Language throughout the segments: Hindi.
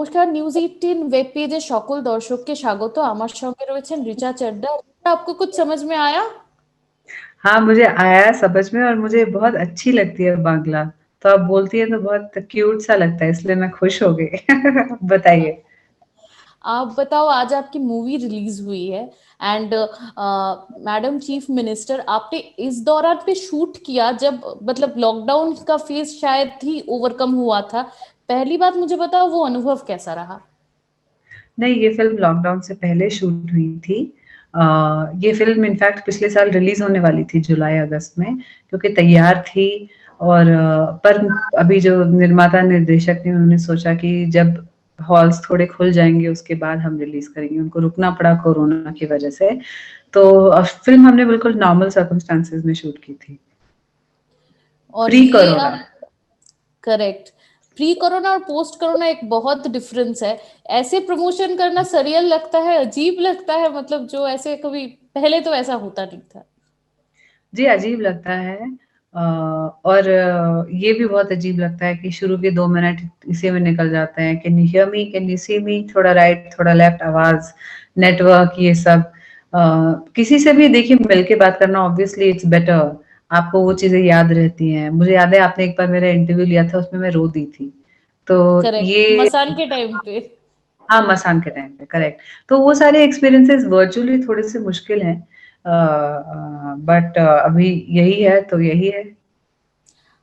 নমস্কার, নিউজ 18 ওয়েব পেজে সকল দর্শককে স্বাগত। আমার সঙ্গে রয়েছেন রিচা चड्डा। आपको कुछ समझ में आया? हाँ, मुझे आया समझ में और मुझे बहुत अच्छी लगती है बांग्ला। तो आप बोलती है तो बहुत क्यूट सा लगता है, इसलिए मैं खुश हो गई। बताइए। आप बताओ, आज आपकी मूवी रिलीज हुई है एंड मैडम चीफ मिनिस्टर, आपने इस दौरान पे शूट किया जब मतलब लॉकडाउन का फेज शायद ही ओवरकम हुआ था। पहली बात मुझे बताओ, वो अनुभव कैसा रहा? नहीं, ये फ़िल्म लॉकडाउन से पहले शूट हुई थी। ये फ़िल्म इनफैक्ट पिछले साल रिलीज़ होने वाली थी जुलाई-अगस्त में, क्योंकि तैयार थी और पर अभी जो निर्माता निर्देशक ने उन्होंने सोचा कि जब हॉल्स थोड़े खुल जाएँगे उसके बाद हम रिलीज़ करेंगे। उनको रुकना पड़ा कोरोना की वजह से। तो फ़िल्म हमने बिल्कुल नॉर्मल सर्कमस्टेंसेस में शूट की थी। और प्री ये कोरोना। आप करेक्ट, प्री कोरोना और पोस्ट कोरोना एक बहुत डिफरेंस है। ऐसे प्रमोशन करना सरियल लगता है, अजीब लगता है, मतलब जो ऐसे कभी पहले तो ऐसा होता नहीं था। जी, अजीब लगता है। और ये भी बहुत अजीब लगता है कि शुरू के 2 मिनट इसी में निकल जाते हैं। Can you hear me? Can you see me? थोड़ा राइट, थोड़ा लेफ्ट, आवाज़, नेटवर्क ये सब। किसी से भी देखिए मिल के बात करना ऑब्वियसली इट्स बेटर। आपको वो चीज़ें याद रहती हैं। मुझे याद है आपने एक बार मेरा इंटरव्यू लिया था, उसमें मैं रो दी थी। तो करेक्ट, ये मसान के टाइम पे। हाँ, मसान के टाइम पे, करेक्ट। तो वो सारे एक्सपीरियंसेस वर्चुअली थोड़े-से मुश्किल हैं। बट अभी यही है तो यही है।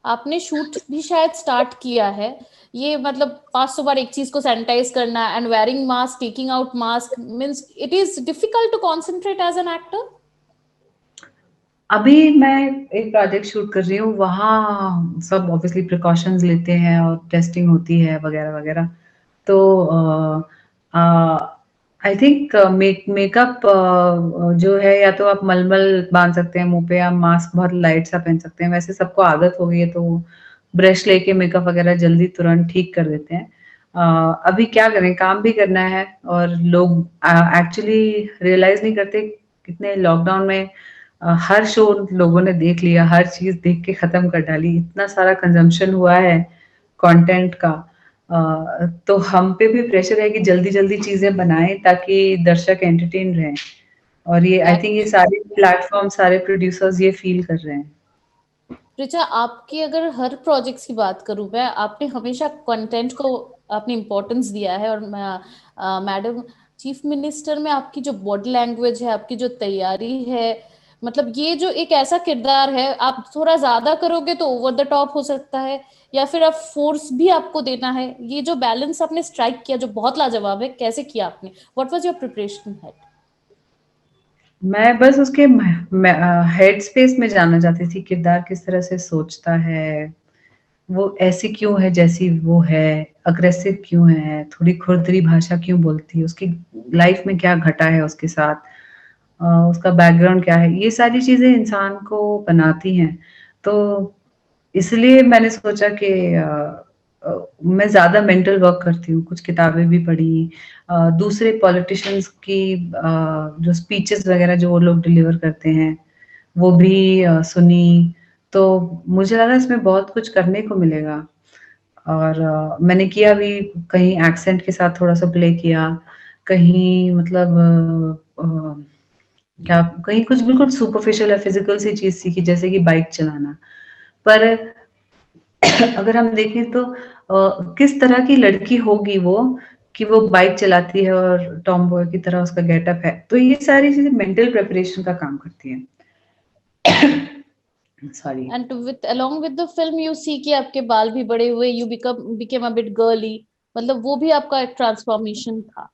आपने शूट भी शायद स्टार्ट किया है। ये मतलब 500 बार एक चीज को सैनिटाइज करना and wearing mask, taking out mask means it is difficult to concentrate as an actor. अभी मैं एक प्रोजेक्ट शूट कर रही हूँ, वहाँ सब ऑब्वियसली प्रिकॉशंस लेते हैं और टेस्टिंग होती है वगैरह-वगैरह। तो आई थिंक मेकअप जो है या तो आप मलमल बाँध सकते हैं मुँह पे या मास्क बहुत लाइट सा पहन सकते हैं। वैसे सबको आदत हो गई है तो ब्रश लेके मेकअप वगैरह जल्दी तुरंत ठीक कर देते हैं। अभी क्या करें, काम भी करना है और लोग एक्चुअली रियलाइज़ नहीं करते कितने लॉकडाउन में हर शो लोगों ने देख लिया, हर चीज़ देख के खत्म कर डाली। इतना सारा कंज़म्पशन हुआ है कंटेंट का। तो हम पे भी प्रेशर है कि जल्दी-जल्दी चीज़ें बनाएँ ताकि दर्शक एंटरटेन रहें। और ये आई थिंक ये सारे प्लेटफ़ॉर्म, सारे प्रोड्यूसर्स ये फ़ील कर रहे हैं। रिचा, आपकी अगर हर प्रोजेक्ट्स की बात करूं मैं, आपने हमेशा कंटेंट को आपने इम्पोर्टेंस दिया है। और मैडम चीफ मिनिस्टर में आपकी जो बॉडी लैंग्वेज है, आपकी जो तैयारी है, मतलब ये जो एक ऐसा किरदार है, आप थोड़ा ज्यादा करोगे तो ओवर द टॉप हो सकता है, या फिर आप फोर्स भी आपको देना है। ये जो बैलेंस आपने स्ट्राइक किया जो बहुत लाजवाब है, कैसे किया आपने? व्हाट वाज योर प्रिपरेशन है? मैं बस उसके हेड स्पेस में जानना चाहती थी, किरदार किस तरह से सोचता है, वो ऐसी क्यों है जैसी वो है, अग्रेसिव क्यों है, थोड़ी खुरदरी भाषा क्यों बोलती है, उसकी लाइफ में क्या घटा है उसके साथ, उसका बैकग्राउंड क्या है, ये सारी चीज़ें इंसान को बनाती हैं। तो इसलिए मैंने सोचा कि मैं ज़्यादा मेंटल वर्क करती हूँ, कुछ किताबें भी पढ़ी, दूसरे पॉलिटिशियंस की जो स्पीचेस वगैरह जो वो लोग डिलीवर करते हैं, वो भी सुनी। तो मुझे लगा इसमें बहुत कुछ करने को मिलेगा और मैंने किया भी, कहीं एक्सेंट के साथ थोड़ा-सा प्ले किया, कहीं मतलब क्या कहीं कुछ बिल्कुल सुपरफिशियल या फिज़िकल सी चीज़ सीखी जैसे कि बाइक चलाना। पर अगर हम देखें तो किस तरह की लड़की होगी वो कि वो बाइक चलाती है और टॉमबॉय की तरह उसका गेटअप है। तो ये सारी चीज़ें मेंटल प्रिपरेशन का काम करती हैं। Sorry. And with along with the film you see कि आपके बाल भी बड़े हुए, you became a bit girly, मतलब वो भी आपका एक ट्रांसफॉर्मेशन था।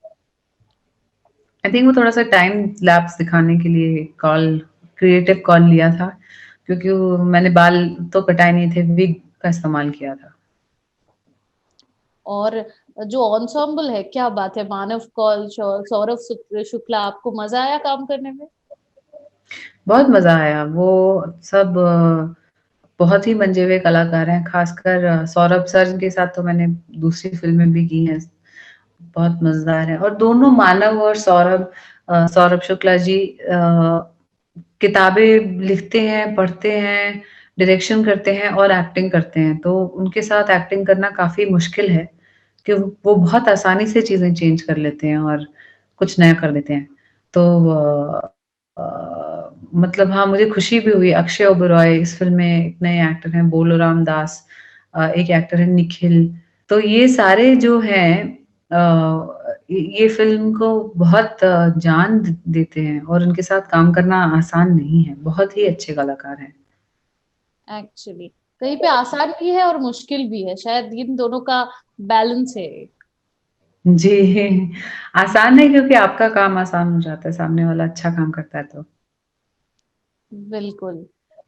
आई थिंक वो थोड़ा-सा टाइम लैप्स दिखाने के लिए क्रिएटिव कॉल लिया था, क्योंकि वो मैंने बाल तो कटाए नहीं थे, विग का इस्तेमाल किया था। और जो एंसेम्बल है, क्या बात है, मानव कौल, सौरभ शुक्ला, आपको मजा आया काम करने में? बहुत मज़ा आया, वो सब बहुत ही मंजे हुए कलाकार हैं, खासकर सौरभ सर के साथ तो मैंने दूसरी फ़िल्में भी की हैं, बहुत मज़ेदार है और दोनों मानव और सौरभ शुक्ला जी किताबें लिखते हैं, पढ़ते हैं, डायरेक्शन करते हैं और एक्टिंग करते हैं, तो उनके साथ एक्टिंग करना काफ़ी मुश्किल है, कि वो बहुत आसानी से चीज़ें चेंज कर लेते हैं और कुछ नया कर देते हैं। तो मतलब हाँ, मुझे खुशी भी हुई। अक्षय ओबेरॉय इस फ़िल्म में एक नए एक्टर हैं, बोलो रामदास, एक एक्टर है निखिल। तो ये सारे जो हैं ये फ़िल्म को बहुत जान द देते हैं और उनके साथ काम करना आसान नहीं है। बहुत ही अच्छे कलाकार हैं। एक्चुअली कहीं पे आसान भी है और मुश्किल भी है, शायद इन दोनों का बैलेंस है। जी, आसान नहीं क्योंकि आपका काम आसान हो जाता है, सामने वाला अच्छा काम करता है तो। बिल्कुल।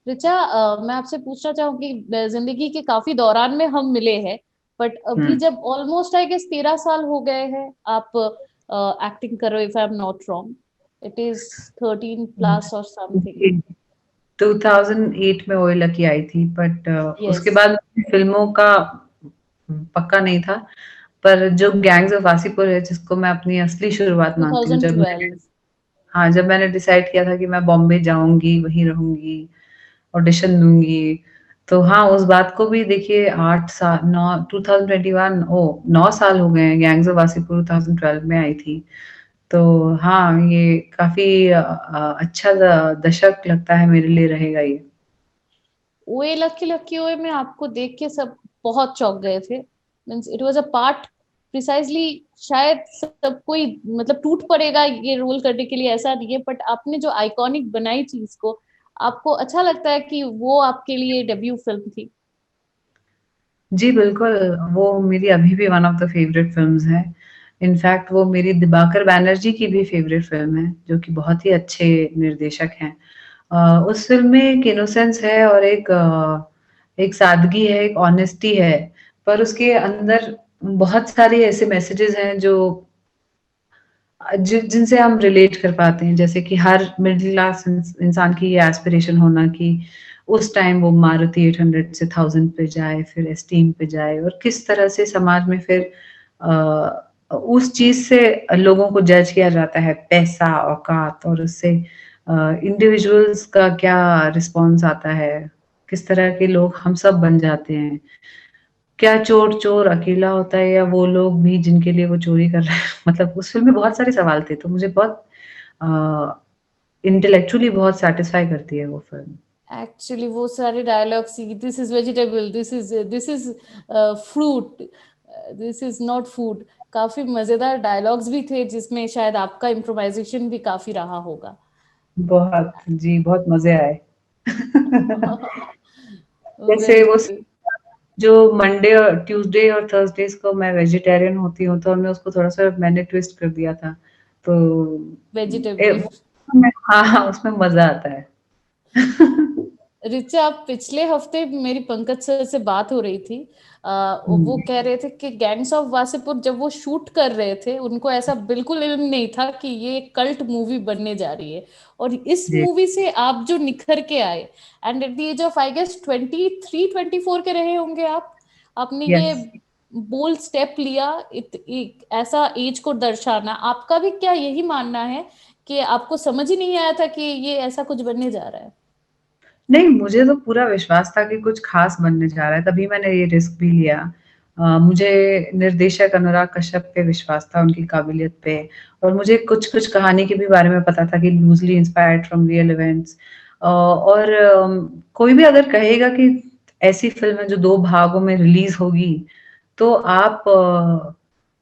ऋचा, मैं आपसे पूछना चाहूंगी, जिंदगी के काफी दौरान में हम मिले हैं, बट हुँ। अभी जब ऑलमोस्ट आई गेस 13 साल हो गए हैं आप एक्टिंग कर रहे हो, if I am not wrong, it is 13 plus और समथिंग। जी, 2008 में ओए लकी आई थी बट यस। उसके बाद फ़िल्मों का पक्का नहीं था। पर जो गैंग्स ऑफ वासेपुर है जिसको मैं अपनी असली शुरुआत मानती हूँ, 2012। जब मैंने डिसाइड किया था कि मैं बॉम्बे जाऊँगी, वहीं रहूँगी, ऑडिशन दूँगी, तो हाँ, उस बात को भी देखिए 8 साल 9 2021 ओह! 9 साल हो गए हैं, गैंग्स ऑफ वासेपुर 2012 में आई थी। तो हाँ, ये काफ़ी अच्छा दशक लगता है मेरे लिए रहेगा ये। ओए लकी लकी ओए में आपको देख के सब बहुत चौंक गए थे, means it was a part precisely, शायद सब कोई मतलब टूट पड़ेगा ये रोल करने के लिए, ऐसा नहीं है, बट आपने जो आइकॉनिक बनाई चीज को, आपको अच्छा लगता है कि वो आपके लिए डेब्यू फिल्म थी। जी, बिल्कुल, वो मेरी अभी भी one of the favourite films है। इनफैक्ट वो मेरी दिबाकर बैनर्जी की भी फेवरेट फ़िल्म है, जो कि बहुत ही अच्छे निर्देशक हैं। उस फ़िल्म में एक इनोसेंस है और एक सादगी है, एक ऑनेस्टी है, पर उसके अंदर बहुत सारे ऐसे मैसेजेज़ हैं जो जिनसे हम रिलेट कर पाते हैं। जैसे कि हर मिडल क्लास इंसान की ये एस्पिरेशन होना कि उस टाइम वो मारुति 800 से 1000 पे जाए, फिर एस्टीम पे जाए और किस तरह से समाज में फिर उस चीज़ से लोगों को जज किया जाता है, पैसा, औकात और उससे इंडिविजुअल्स का क्या रिस्पॉन्स आता है, किस तरह के लोग हम सब बन जाते हैं। क्या चोर चोर अकेला होता है या वो लोग भी जिनके लिए वो चोरी कर रहा है मतलब उस फ़िल्म में बहुत सारे सवाल थे, तो मुझे बहुत अ, इंटेलेक्चुअली बहुत सैटिस्फाई करती है वो फ़िल्म। एक्चुअली वो सारे dialogues, this is vegetable, this is fruit, this is not food, काफी मजेदार डायलॉग्स भी थे जिसमें शायद आपका इम्प्रोवाइजेशन भी काफी रहा होगा। बहुत जी, बहुत मज़े आए। जैसे वो बिल्कुल। जो मंडे और ट्यूसडे और थर्सडेज़ को मैं वेजिटेरियन होती हूँ, तो हमने उसको थोड़ा-सा मैंने ट्विस्ट कर दिया था। तो वेजिटेबल। हाँ, हाँ, उसमें मज़ा आता है। रिचा, आप पिछले हफ्ते मेरी पंकज सर से बात हो रही थी, वो हुँ, कह रहे थे कि गैंग्स ऑफ वासेपुर जब वो शूट कर रहे थे उनको ऐसा बिल्कुल इल्म नहीं था कि ये कल्ट मूवी बनने जा रही है, और इस जी, मूवी से आप जो निखर के आए, and at the age of I guess 23-24 के रहे होंगे आप, आपने ये यस। बोल्ड स्टेप लिया, एक ऐसा एज को दर्शाना, आपका भी क्या यही मानना है कि आपको समझ ही नहीं आया था कि ये ऐसा कुछ बनने जा रहा है? नहीं, मुझे तो पूरा विश्वास था कि कुछ ख़ास बनने जा रहा है, तभी मैंने ये रिस्क भी लिया। मुझे निर्देशक अनुराग कश्यप पे विश्वास था, उनकी काबिलियत पे और मुझे कुछ-कुछ कहानी के भी बारे में पता था कि लूज़ली इंस्पायर्ड फ्रॉम रियल इवेंट्स और कोई भी अगर कहेगा कि ऐसी फ़िल्म है जो 2 भागों में रिलीज़ होगी, तो आप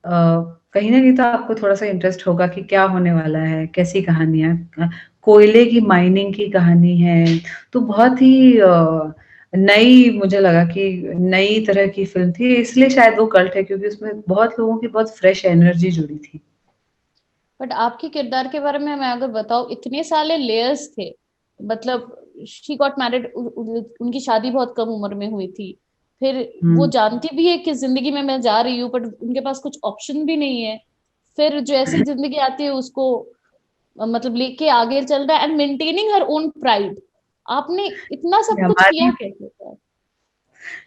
कहीं न कहीं तो आपको थोड़ा-सा इंटरेस्ट होगा कि क्या होने वाला है, कैसी कहानी है। कोयले की माइनिंग की कहानी है, तो बहुत ही नई मुझे लगा कि नई तरह की फ़िल्म थी, इसलिए शायद वो कल्ट है क्योंकि उसमें बहुत लोगों की बहुत फ्रेश एनर्जी जुड़ी थी। बट आपके किरदार के बारे में मैं अगर बताऊं, इतने सारे लेयर्स थे, मतलब शी गॉट मैरिड, उनकी शादी बहुत कम उम्र में हुई थी, फिर वो हुँ, जानती भी है कि जिंदगी में मैं जा रही हूँ, बट उनके पास कुछ ऑप्शन भी नहीं है, फिर जो ऐसी जिंदगी आती है उसको मतलब लेके आगे चल रहा है, and maintaining her own pride, आपने इतना सब कुछ किया हमारी कैसे था?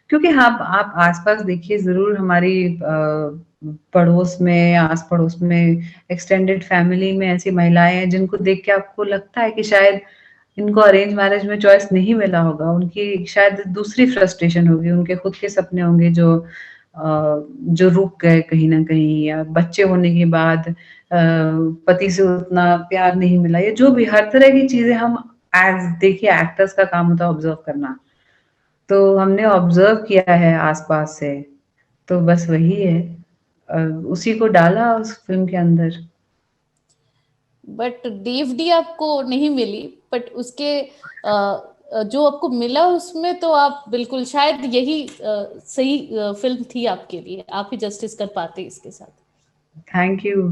क्योंकि हाँ, आप आस-पास देखिए ज़रूर हमारी पड़ोस में, आस-पड़ोस में, एक्सटेंडेड फैमिली में ऐसी महिलाएँ हैं जिनको देख के आपको लगता है कि शायद इनको अरेंज मैरिज में चॉइस नहीं मिला होगा, उनकी शायद दूसरी फ्रस्ट्रेशन होगी, उनके खुद के सपने होंगे जो जो रुक गए कहीं न कहीं, या बच्चे होने के बाद पति से उतना प्यार नहीं मिला, या जो भी हर तरह की चीज़ें हम देखिए एक्टर्स का काम होता है ऑब्ज़र्व करना। तो हमने ऑब्ज़र्व किया है आस-पास से, तो बस वही है। अ, उसी को डाला उस फ़िल्म के अंदर। बट डीएफडी आपको नहीं मिली, बट उसके जो आपको मिला उसमें तो आप बिल्कुल शायद यही सही फिल्म थी आपके लिए, आप ही जस्टिस कर पाते इसके साथ। Thank you.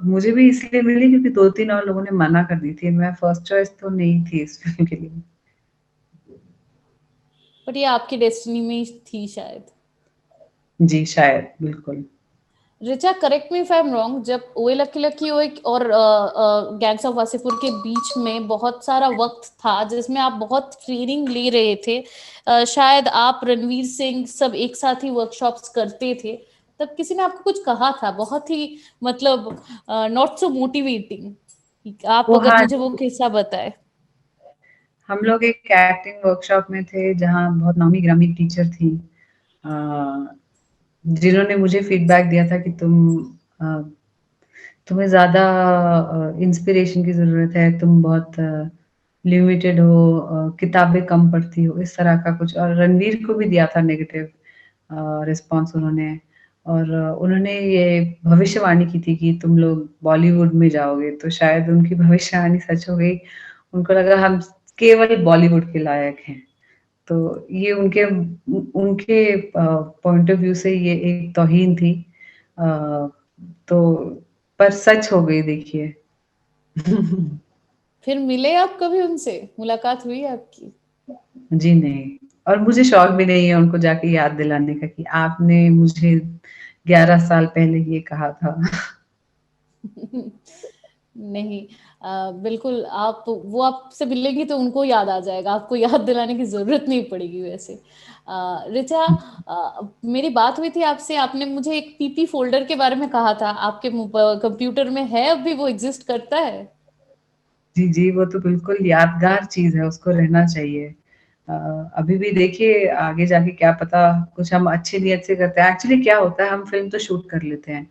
मुझे भी इसलिए मिली क्योंकि 2-3 और लोगों ने मना कर दी थी। मैं फर्स्ट चॉइस तो नहीं थी इस फ़िल्म के लिए। बट ये आपकी डेस्टिनी में ही थी शायद। जी, शायद, बिल्कुल। Richa, correct me if I am wrong, जब ओए लकी लकी ओए और गैंग्स ऑफ वासेपुर के बीच में बहुत सारा वक्त था जिसमें आप बहुत ट्रेनिंग ले रहे थे, शायद आप रणवीर सिंह सब एक साथ ही वर्कशॉप्स करते थे, तब किसी ने आपको कुछ कहा था बहुत ही मतलब नॉट सो मोटिवेटिंग, आप वो अगर हाँ, मुझे वो किस्सा बताए। हम लोग एक एक्टिंग वर्कशॉप में थे जहाँ बहुत नामी-गिरामी टीचर थी, अ, जिन्होंने मुझे फीडबैक दिया था कि अ, तुम्हें ज़्यादा इंस्पिरेशन की ज़रूरत है, तुम बहुत लिमिटेड हो, किताबें कम पढ़ती हो, इस तरह का कुछ। और रणवीर को भी दिया था नेगेटिव रिस्पॉन्स उन्होंने। और उन्होंने ये भविष्यवाणी की थी कि तुम लोग बॉलीवुड में जाओगे, तो शायद उनकी भविष्यवाणी सच हो गई। उनको लगा हम केवल बॉलीवुड के लायक हैं। तो ये उनके उनके पॉइंट ऑफ व्यू से ये एक तौहीन थी। अ, तो पर सच हो गई देखिए। फिर मिले आप कभी उनसे, मुलाकात हुई आपकी? जी नहीं, और मुझे शौक भी नहीं है उनको जाके याद दिलाने का कि आपने मुझे 11 साल पहले ये कहा था। नहीं, बिल्कुल आप वो आपसे मिलेंगी तो उनको याद आ जाएगा, आपको याद दिलाने की जरूरत नहीं पड़ेगी वैसे। रिचा, मेरी बात हुई थी आपसे, आपने मुझे एक पीपी फोल्डर के बारे में कहा था, आपके कंप्यूटर में है अभी, वो एग्जिस्ट करता है? जी, जी, वो तो बिल्कुल यादगार चीज़ है, उसको रहना चाहिए। अ, अभी भी देखिए आगे जाके क्या पता कुछ हम अच्छी नीयत से करते हैं। एक्चुअली क्या होता है, हम फ़िल्म तो शूट कर लेते हैं,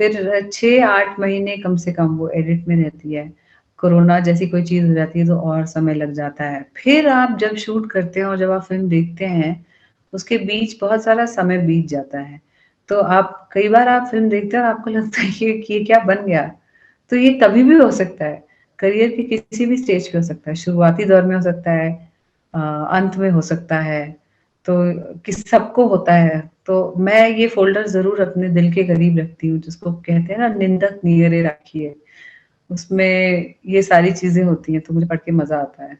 फिर 6-8 महीने कम से कम वो एडिट में रहती है। कोरोना जैसी कोई चीज़ हो जाती है तो और समय लग जाता है। फिर आप जब शूट करते हैं और जब आप फ़िल्म देखते हैं, उसके बीच बहुत सारा समय बीत जाता है। तो आप कई बार आप फ़िल्म देखते हैं और आपको लगता है कि ये क्या बन गया? तो ये कभी भी हो सकता है। करियर के किसी भी स्टेज पे हो सकता है, शुरुआती दौर में हो सकता है, अंत में हो सकता है, तो किस सबको होता है। तो मैं ये फ़ोल्डर ज़रूर अपने दिल के करीब रखती हूँ, जिसको कहते हैं ना निंदक नियरे राखिए, उसमें ये सारी चीज़ें होती हैं, तो मुझे पढ़ के मज़ा आता है।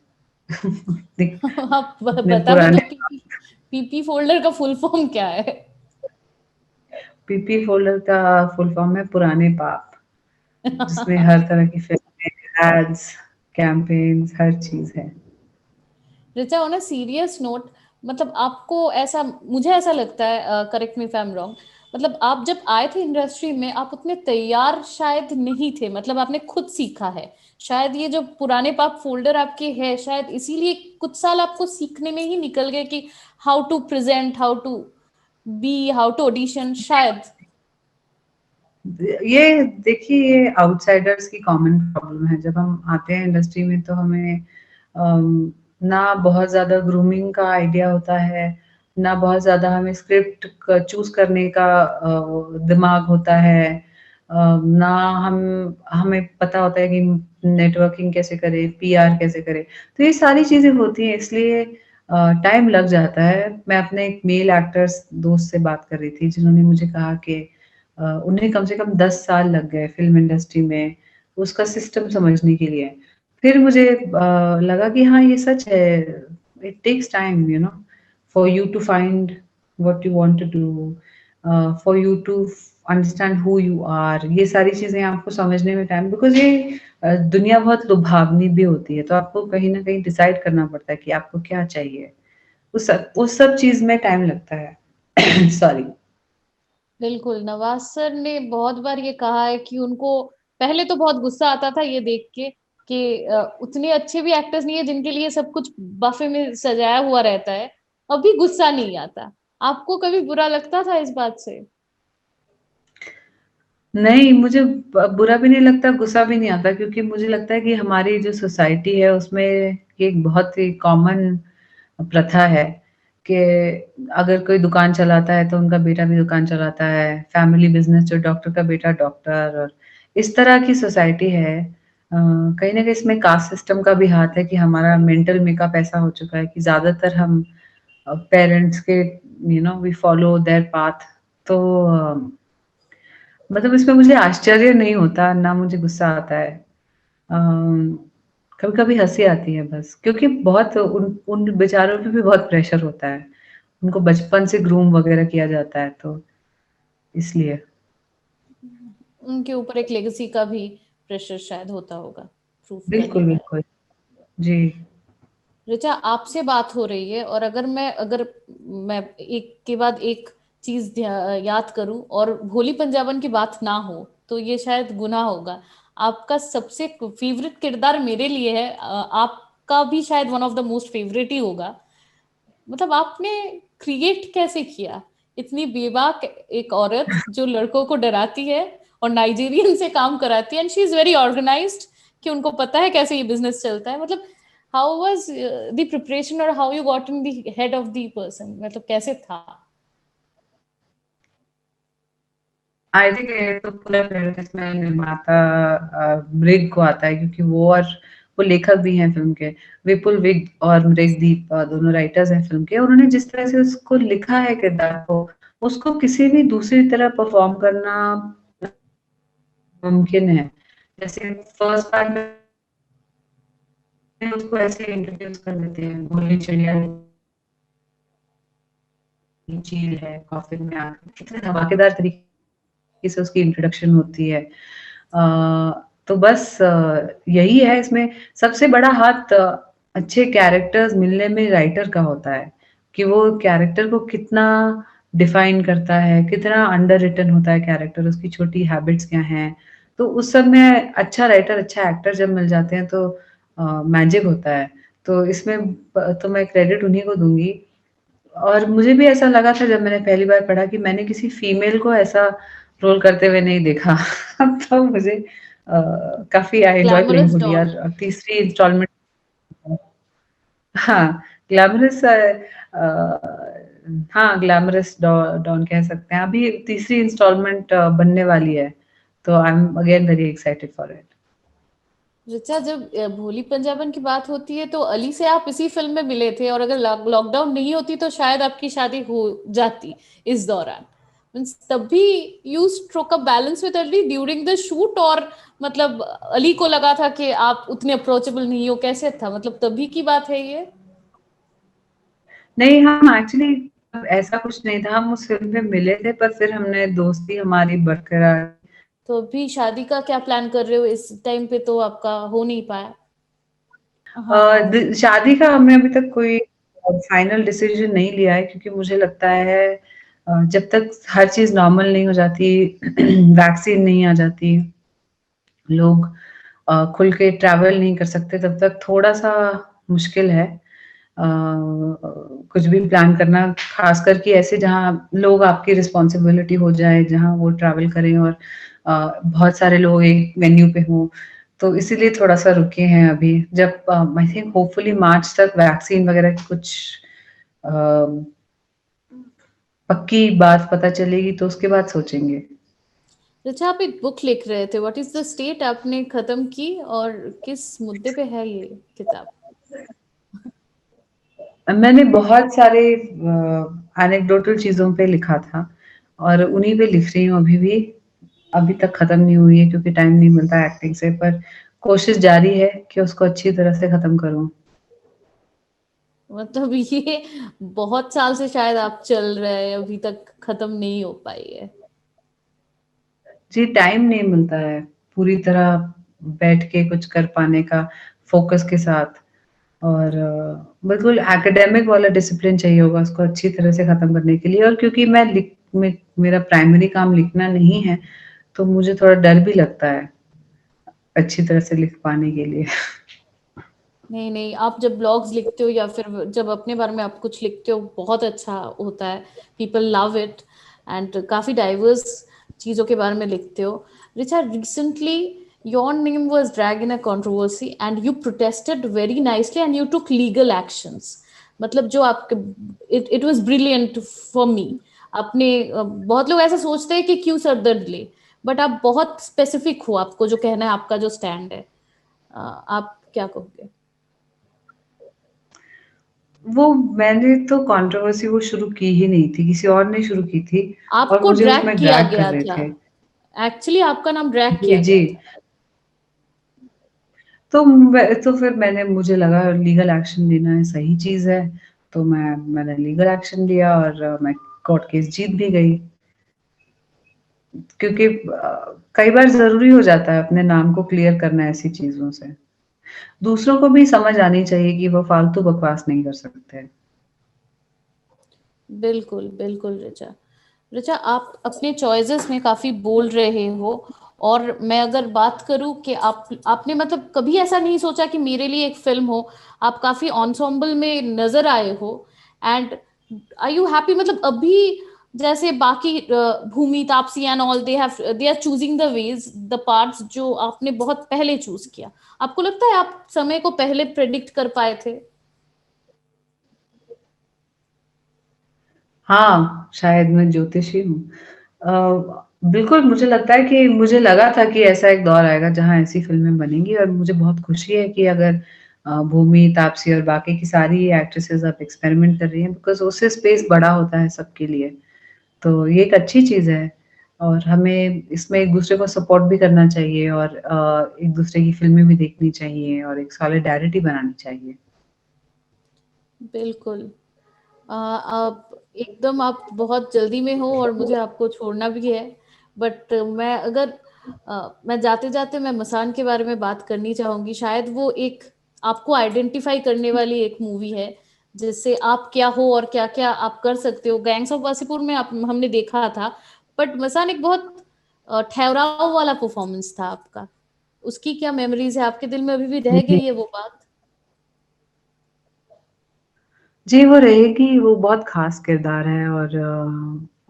दिक आप अपने बता भी पुराने दो, पीपी पीपी फोल्डर का फुल फॉर्म क्या है? पीपी फ़ोल्डर का फुल फॉर्म है पुराने पाप, जिसमें हर तरह की फ़िल्में, एड्स, कैम्पेन्स हर चीज़ है। Richa, on a serious note, मतलब आपको ऐसा, मुझे ऐसा लगता है, correct me if I am wrong, मतलब आप जब आए थे इंडस्ट्री में आप उतने तैयार शायद नहीं थे, मतलब आपने खुद सीखा है शायद, ये जो पुराने पाप फोल्डर आपके है शायद इसीलिए कुछ साल आपको सीखने में ही निकल गए कि how to present, how to be, how to audition शायद। ये देखिए ये आउटसाइडर्स की कॉमन प्रॉब्लम है। जब हम आते हैं इंडस्ट्री में तो हमें ना बहुत ज़्यादा ग्रूमिंग का आइडिया होता है, ना बहुत ज़्यादा हमें स्क्रिप्ट क चूज़ करने का दिमाग होता है। ना हमें पता होता है कि नेटवर्किंग कैसे करें, पीआर कैसे करें। तो ये सारी चीज़ें होती हैं, इसलिए टाइम लग जाता है। मैं अपने एक मेल एक्टर्स दोस्त से बात कर रही थी जिन्होंने मुझे कहा कि उन्हें कम से कम 10 साल लग गए फ़िल्म इंडस्ट्री में उसका सिस्टम समझने के लिए। फिर मुझे लगा कि हाँ, ये सच है। It takes time for you to find what you want to do, for you to understand who you are. ये सारी चीज़ें आपको समझने में टाइम, बिकॉज़ ये दुनिया बहुत लुभावनी भी होती है, तो आपको कहीं न कहीं डिसाइड करना पड़ता है कि आपको क्या चाहिए। उस सब चीज़ में टाइम लगता है। सॉरी। बिल्कुल, नवाज सर ने बहुत बार ये कहा है कि उनको पहले तो बहुत गुस्सा आता था ये देख के कि उतने अच्छे भी एक्टर्स नहीं है जिनके लिए सब कुछ बफे में सजाया हुआ रहता है, अभी गुस्सा नहीं आता। आपको कभी बुरा लगता था इस बात से? नहीं, मुझे बुरा भी नहीं लगता, गुस्सा भी नहीं आता, क्योंकि मुझे लगता है कि हमारी जो सोसाइटी है उसमें ये एक बहुत ही कॉमन प्रथा है कि अगर कोई दुकान चलाता है तो उनका बेटा भी दुकान चलाता है, फैमिली बिज़नेस, जो डॉक्टर का बेटा डॉक्टर, और इस तरह की सोसाइटी है। कहीं न कहीं इसमें कास्ट सिस्टम का भी हाथ है कि हमारा मेंटल मेकअप ऐसा हो चुका है कि ज़्यादातर हम पेरेंट्स के वी फॉलो देयर पाथ। तो मतलब इसमें मुझे आश्चर्य नहीं होता, ना मुझे गुस्सा आता है। कभी-कभी हँसी आती है बस, क्योंकि बहुत उन उन बेचारों पे भी बहुत प्रेशर होता है। उनको बचपन से ग्रूम वगैरह किया जाता है, तो इसलिए। उनके ऊपर एक लेगेसी का भी प्रेशर शायद होता होगा, प्रूव करने बिल्कुल, का। बिल्कुल। जी। ऋचा, आपसे बात हो रही है और अगर मैं एक के बाद एक चीज याद करूं और भोली पंजाबन की बात ना हो तो ये शायद गुनाह होगा। आपका सबसे फेवरेट किरदार मेरे लिए है, आपका भी शायद one of the most favourite ही होगा। मतलब आपने क्रिएट कैसे किया इतनी बेबाक एक औरत जो लड़कों को डराती है और नाइजीरियन से काम कराती है, and she is very organised कि उनको पता है कैसे ये बिजनेस चलता है। मतलब हाउ वाज द प्रिपरेशन और how you got in the head of the person, मतलब कैसे था? आई थिंक ये तो पूरा क्रेडिट इसमें निर्माता मृग को आता है, क्योंकि वो लेखक भी हैं फ़िल्म के। विपुल विग और मृगदीप दोनों राइटर्स हैं फ़िल्म के। उन्होंने जिस तरह से उसको लिखा है किरदार को, उसको किसी भी दूसरी तरह परफ़ॉर्म करना मुमकिन है। जैसे फर्स्ट पार्ट में उसको ऐसे इंट्रोड्यूस कर देते हैं, भोली चिड़िया चील है, कॉफ़िन में आके कितने धमाकेदार तरीके से उसकी इंट्रोडक्शन होती है। तो बस यही है इसमें सबसे बड़ा हाथ अच्छे कैरेक्टर्स मिलने में राइटर का होता है, कि वो कैरेक्टर को कितना डिफाइन करता है, कितना अंडर रिटन होता है कैरेक्टर, उसकी छोटी हैबिट्स क्या हैं। तो उस सब में अच्छा राइटर, अच्छा एक्टर जब मिल जाते हैं तो मैजिक होता है। तो इसमें तो मैं क्रेडिट उन्हीं को दूँगी। और मुझे भी ऐसा लगा था जब मैंने पहली बार पढ़ा कि मैंने किसी फीमेल को ऐसा रोल करते हुए नहीं देखा। तो मुझे काफ़ी आई एन्जॉय प्लेइंग ग्लैमरस होली, डॉन। और तीसरी इंस्टॉलमेंट हाँ, ग्लैमरस हाँ, ग्लैमरस डॉन कह सकते हैं। अभी तीसरी इंस्टॉलमेंट बनने वाली है, तो I am again very excited for it. Richa, जब भोली पंजाबन की बात होती है तो अली से आप इसी फिल्म में मिले थे, और अगर लॉकडाउन नहीं होती तो शायद आपकी शादी हो जाती इस दौरान। मीन्स तब भी you stroke a balance with Ali during the shoot, और मतलब अली को लगा था कि आप उतने अप्रोचेबल नहीं हो, कैसे था, मतलब तभी की बात है ये? नहीं, हम एक्चुअली ऐसा कुछ नहीं था, हम उस फ़िल्म में मिले थे, पर फिर हमने दोस्ती हमारी बरकरार। तो अभी शादी का क्या प्लान कर रहे हो? इस टाइम पे तो आपका हो नहीं पाया। हाँ हाँ। शादी का हमने अभी तक कोई फाइनल डिसीजन नहीं लिया है, क्योंकि मुझे लगता है जब तक हर चीज़ नॉर्मल नहीं हो जाती, वैक्सीन नहीं आ जाती, लोग खुल के ट्रैवल नहीं कर सकते, तब तक थोड़ा-सा मुश्किल है कुछ भी प्लान करना, ख़ासकर कि ऐसे जहाँ लोग आपकी रिस्पॉन्सिबिलिटी हो जाए, जहाँ वो ट्रैवल करें और बहुत सारे लोग एक वेन्यू पे हों। तो इसीलिए थोड़ा-सा रुके हैं अभी। जब आई थिंक होपफुली मार्च तक वैक्सीन वगैरह की कुछ अ, पक्की बात पता चलेगी तो उसके बाद सोचेंगे। अच्छा, आप एक बुक लिख रहे थे, व्हाट इज द स्टेट, आपने खत्म की, और किस मुद्दे पे है ये किताब? मैंने बहुत सारे एनेक्डोटल चीज़ों पे लिखा था, और उन्हीं पे लिख रही हूँ अभी भी। अभी तक खत्म नहीं हुई है, क्योंकि टाइम नहीं मिलता एक्टिंग से, पर कोशिश जारी है कि उसको अच्छी तरह से खत्म करूँ। मतलब ये बहुत साल से शायद आप चल रहे हैं, अभी तक खत्म नहीं हो पाई है। जी, टाइम नहीं मिलता है पूरी तरह बैठ के कुछ कर पाने का फ़ोकस के साथ, और बिल्कुल एकेडमिक वाला डिसिप्लिन चाहिए होगा उसको अच्छी तरह से खत्म करने के लिए, और क्योंकि मेरा प्राइमरी काम लिखना नहीं है, तो मुझे थोड़ा डर भी लगता है अच्छी तरह से लिख पाने के लिए। नहीं नहीं, आप जब ब्लॉग्स लिखते हो या फिर जब अपने बारे में आप कुछ लिखते हो, बहुत अच्छा होता है, पीपल लव इट, एंड काफी डाइवर्स चीजों के बारे में लिखते हो। Richa, recently your name was drag in a controversy and you protested very nicely and you took legal actions. मतलब जो आपके, it was brilliant for me. आपने बहुत लोग ऐसा सोचते हैं कि क्यों सरदर्द ले, बट आप बहुत स्पेसिफिक हो, आपको जो कहना है, आपका जो स्टैंड है। आप क्या कहोगे? वो मैंने तो कंट्रोवर्सी वो शुरू की ही नहीं थी, किसी और ने शुरू की थी और आपको मुझे ड्रैग उसमें किया ड्रैग कर गया रहे था, थे। एक्चुअली आपका नाम ड्रैग जी, किया जी। गया था। तो फिर मुझे लगा लीगल एक्शन लेना है सही चीज़ है, तो मैंने लीगल एक्शन लिया और मैं कोर्ट केस जीत भी गई। क्योंकि कई बार ज़रूरी हो जाता है अपने नाम को क्लियर करना ऐसी चीज़ों से। दूसरों को भी समझ आनी चाहिए कि वो फालतू बकवास नहीं कर सकते। बिल्कुल बिल्कुल रिचा। रिचा, आप अपने चॉइसेस में काफी बोल रहे हो, और मैं अगर बात करूं कि आपने मतलब कभी ऐसा नहीं सोचा कि मेरे लिए एक फिल्म हो। आप काफी ensemble में नजर आए हो, एंड आर यू हैप्पी? मतलब अभी जैसे बाकी Bhumi, Taapsee and all, they are choosing the ways, the parts जो आपने बहुत पहले चूज किया। आपको लगता है आप समय को पहले प्रेडिक्ट कर पाए थे? हाँ, शायद मैं ज्योतिषी हूँ। बिल्कुल मुझे लगता है कि मुझे लगा था कि ऐसा एक दौर आएगा जहाँ ऐसी फ़िल्में बनेंगी और मुझे बहुत खुशी है कि अगर भूमि, तापसी और बाकी की सारी एक्ट्रेसेस अब एक्सपेरिमेंट कर रही हैं बिकॉज़ उससे स्पेस बड़ा होता है सबके लिए। तो ये एक अच्छी चीज़ है और हमें इसमें एक-दूसरे को सपोर्ट भी करना चाहिए और एक-दूसरे की फ़िल्में भी देखनी चाहिए और एक सॉलिडैरिटी बनानी चाहिए। बिल्कुल। आप एकदम, आप बहुत जल्दी में हो और मुझे आपको छोड़ना भी है, बट मैं अगर मैं जाते जाते मैं मसान के बारे में बात करनी चाहूंगी। शायद वो एक आपको आइडेंटिफाई करने वाली एक मूवी है, जिससे आप क्या हो और क्या क्या आप कर सकते हो। गैंग्स ऑफ वासेपुर में आप हमने देखा था, बट मसान एक बहुत ठहराव वाला परफॉर्मेंस था आपका। उसकी क्या मेमोरीज है? आपके दिल में अभी भी रह जी। गई है वो बात? जी, वो रहेगी, वो बहुत ख़ास किरदार है और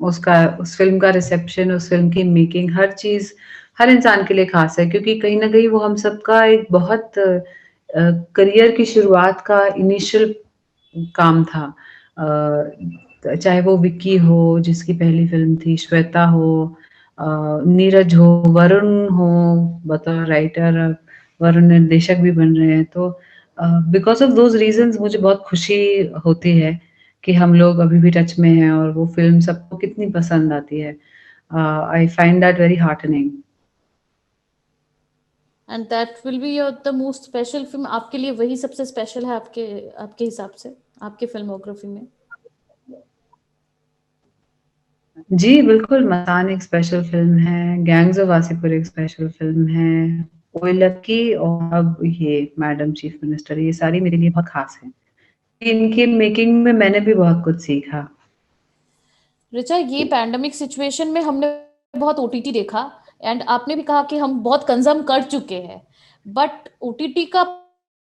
उसका उस फ़िल्म का रिसेप्शन, उस फ़िल्म की मेकिंग, हर चीज़ हर इंसान के लिए ख़ास है क्योंकि कहीं न कहीं वो हम सबका एक बहुत करियर की शुरुआत का इनिशियल काम था। चाहे वो विक्की हो जिसकी पहली फ़िल्म थी, श्वेता हो, अ, नीरज हो, वरुण हो बतौर राइटर, वरुण निर्देशक भी बन रहे हैं। तो बिकॉज़ ऑफ दोज़ रीज़न्स मुझे बहुत खुशी होती है कि हम लोग अभी भी टच में हैं और वो फ़िल्म सबको कितनी पसंद आती है। I find that very heartening. And that will be your the most special film. आपके लिए वही सबसे स्पेशल है, आपके आपके हिसाब से, आपके फिल्मोग्राफी में? जी, बिल्कुल, मसान एक स्पेशल फ़िल्म है, गैंग्स ऑफ वासेपुर एक स्पेशल फ़िल्म है, ओए लक्की और अब ये मैडम चीफ मिनिस्टर, ये सारी मेरे लिए बहुत ख़ास हैं। इनकी मेकिंग में मैंने भी बहुत कुछ सीखा। रिचा, ये पैंडेमिक सिचुएशन में हमने बहुत ओटीटी देखा, एंड आपने भी कहा कि हम बहुत कंज्यूम कर चुके हैं, बट ओटीटी का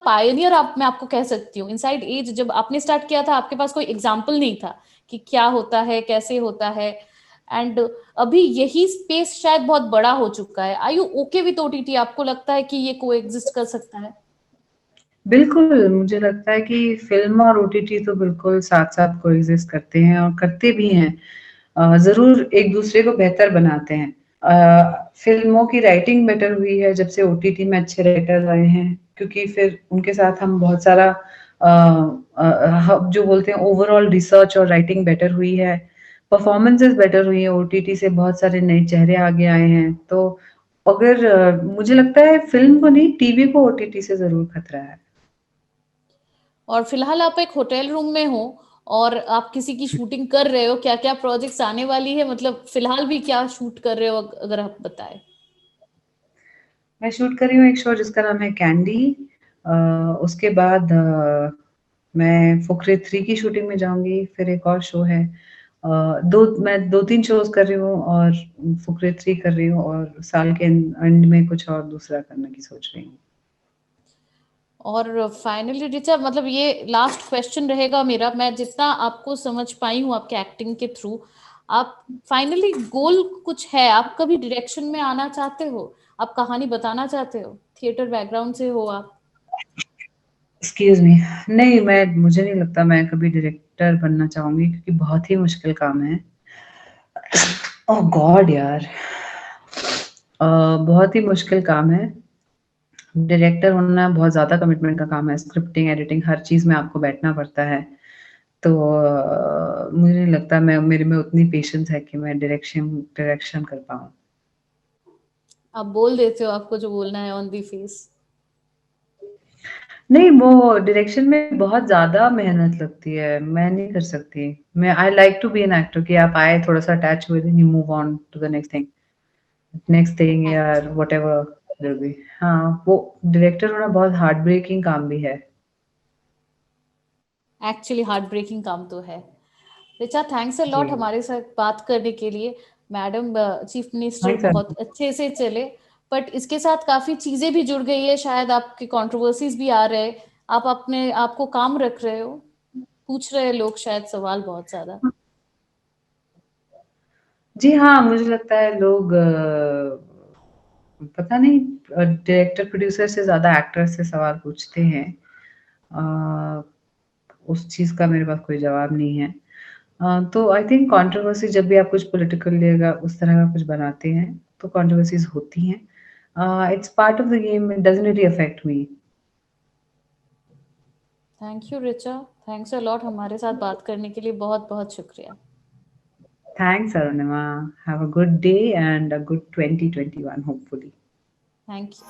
पायनियर आप, मैं आपको कह सकती हूँ। इनसाइड एज जब आपने स्टार्ट किया था, आपके पास कोई एग्जाम्पल नहीं था कि क्या होता है, कैसे होता है, एंड अभी यही स्पेस शायद बहुत बड़ा हो चुका है। आई यू ओके विथ ओटीटी? आपको लगता है कि ये को एग्जिस्ट कर सकता है? बिल्कुल, मुझे लगता है कि फ़िल्म और ओटीटी तो बिल्कुल साथ-साथ कोएग्ज़िस्ट करते हैं और करते भी हैं। ज़रूर एक-दूसरे को बेहतर बनाते हैं। फ़िल्मों की राइटिंग बेटर हुई है जब से ओटीटी में अच्छे राइटर्स आए हैं, क्योंकि फिर उनके साथ हम बहुत सारा अ ह जो बोलते हैं ओवरऑल रिसर्च और राइटिंग बेटर हुई है। परफ़ॉर्मेंसेज़ बेटर हुई हैं, ओटीटी से बहुत सारे नए चेहरे आगे आए हैं। तो अगर मुझे लगता है फ़िल्म को नहीं, टीवी को ओटीटी से ज़रूर खतरा है। और फिलहाल आप एक होटल रूम में हो और आप किसी की शूटिंग कर रहे हो, क्या क्या प्रोजेक्ट्स आने वाली है? मतलब फिलहाल भी क्या शूट कर रहे हो, अगर आप बताएं। मैं शूट कर रही हूँ एक शो जिसका नाम है कैंडी। अ, उसके बाद मैं फुकरे 3 की शूटिंग में जाऊँगी, फिर एक और शो है। 2-3 शोज़ कर रही हूँ और फुकरे 3 कर रही हूँ और साल के एंड में कुछ और दूसरा करने की सोच रही हूँ। और फाइनली ऋचा, मतलब ये लास्ट क्वेश्चन रहेगा मेरा, मैं जितना आपको समझ पाई हूँ आपके एक्टिंग के थ्रू, आप फाइनली गोल कुछ है, आप कभी डायरेक्शन में आना चाहते हो, आप कहानी बताना चाहते हो, थिएटर बैकग्राउंड से हो आप? एक्सक्यूज मी, नहीं, मुझे नहीं लगता मैं कभी डायरेक्टर बनना चाहूंगी, क्योंकि बहुत ही मुश्किल काम है। ओह गॉड यार, बहुत ही मुश्किल काम है। डायरेक्टर होना बहुत ज़्यादा कमिटमेंट का काम है, स्क्रिप्टिंग, एडिटिंग, हर चीज़ में आपको बैठना पड़ता है। तो मुझे नहीं लगता मेरे में उतनी पेशेंस है कि मैं डायरेक्शन कर पाऊँ। आप बोल देते हो आपको जो बोलना है ऑन दी फेस। नहीं, वो डायरेक्शन में बहुत ज़्यादा मेहनत लगती है, मैं नहीं कर सकती। मैं I like to be an actor कि आप आए, थोड़ा-सा अटैच हुए, then you move on to the next thing या व्हाटएवर विल बी। हाँ, वो डायरेक्टर होना बहुत हार्ट ब्रेकिंग काम भी है। एक्चुअली हार्ट ब्रेकिंग काम तो है। Richa, thanks a ji. Lot हमारे साथ बात करने के लिए। मैडम, चीफ मिनिस्टर थैंक्स बहुत अनन्या। अच्छे से चले, बट इसके साथ काफी चीजें भी जुड़ गई है, शायद आपकी कंट्रोवर्सीज भी आ रहे, आप अपने आप को काम रख रहे हो, पूछ रहे हैं लोग शायद सवाल बहुत ज्यादा। जी हाँ, मुझे लगता है लोग पता नहीं, डायरेक्टर प्रोड्यूसर से ज़्यादा एक्टर से सवाल पूछते हैं। अ, उस चीज़ का मेरे पास कोई जवाब नहीं है। तो आई थिंक कंट्रोवर्सी, जब भी आप कुछ पॉलिटिकल या उस तरह का कुछ बनाते हैं, तो कंट्रोवर्सीज़ होती हैं। It's part of the game, it doesn't really affect me. Thank you Richa, thanks a lot हमारे साथ बात करने के लिए, बहुत बहुत शुक्रिया। Thanks, Arunima. Have a good day and a good 2021, hopefully. Thank you.